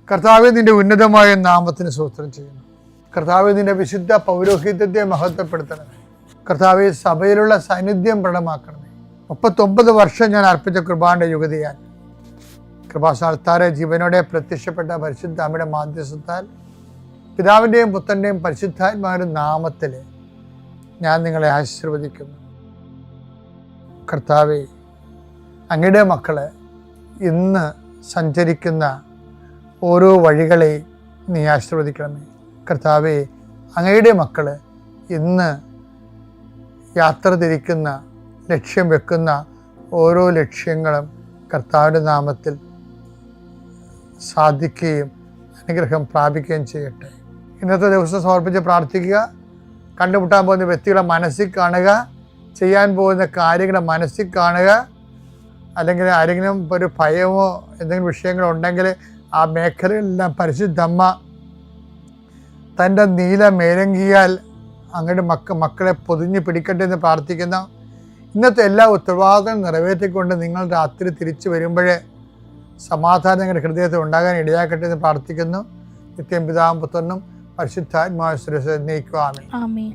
കർത്താവേ, നിന്റെ ഉന്നതമായ നാമത്തിന് സ്തോത്രം ചെയ്യുന്നു. കർത്താവേ, നിന്റെ വിശുദ്ധ പൗരോഹിത്യത്തെ മഹത്വപ്പെടുത്തണമേ. കർത്താവേ, സഭയിലുള്ള സാന്നിധ്യം പ്രകടമാക്കണമേ. 39 വർഷം ഞാൻ അർപ്പിച്ച കൃപാന്റെ യുഗതിയാൽ കൃപാസ്ഥാനത്താറെ ജീവനോടെ പ്രത്യക്ഷപ്പെട്ട പരിശുദ്ധ അമ്മയുടെ മാധ്യസ്ഥത്താൽ പിതാവിൻ്റെയും പുത്രൻ്റെയും പരിശുദ്ധാത്മാവിൻ്റെ നാമത്തിൽ ഞാൻ നിങ്ങളെ ആശീർവദിക്കുന്നു. കർത്താവേ, അങ്ങയുടെ മക്കളെ ഇന്ന് സഞ്ചരിക്കുന്ന ഓരോ വഴികളെയും നീ ആശീർവദിക്കണമേ. കർത്താവേ, അങ്ങയുടെ മക്കൾ ഇന്ന് യാത്ര തിരിക്കുന്ന, ലക്ഷ്യം വെക്കുന്ന ഓരോ ലക്ഷ്യങ്ങളും കർത്താവിൻ്റെ നാമത്തിൽ സാധിക്കുകയും അനുഗ്രഹം പ്രാപിക്കുകയും ചെയ്യട്ടെ. ഇന്നത്തെ ദിവസം സമർപ്പിച്ച് പ്രാർത്ഥിക്കുക. കണ്ടുമുട്ടാൻ പോകുന്ന വ്യക്തികളെ മനസ്സിൽ കാണുക, ചെയ്യാൻ പോകുന്ന കാര്യങ്ങളെ മനസ്സിൽ കാണുക. അല്ലെങ്കിൽ ആരെങ്കിലും ഒരു ഭയമോ എന്തെങ്കിലും വിഷയങ്ങളോ ഉണ്ടെങ്കിൽ ആ മേഖലയിലെല്ലാം പരിശുദ്ധമ്മ തൻ്റെ നീല മേലങ്കിയാൽ അങ്ങയുടെ മക്കളെ പൊതിഞ്ഞ് പിടിക്കട്ടെ എന്ന് പ്രാർത്ഥിക്കുന്ന. ഇന്നത്തെ എല്ലാ ഉത്തരവാദിത്തങ്ങളും നിറവേറ്റിക്കൊണ്ട് നിങ്ങൾ രാത്രി തിരിച്ചു വരുമ്പോഴേ സമാധാനം നിങ്ങളുടെ ഹൃദയത്തിൽ ഉണ്ടാകാൻ ഇടയാക്കട്ടെ എന്ന് പ്രാർത്ഥിക്കുന്നു. നിത്യം പിതാവും പുത്രനും പരിശുദ്ധാത്മാവും നയിക്കുവാമേ. ആമേൻ.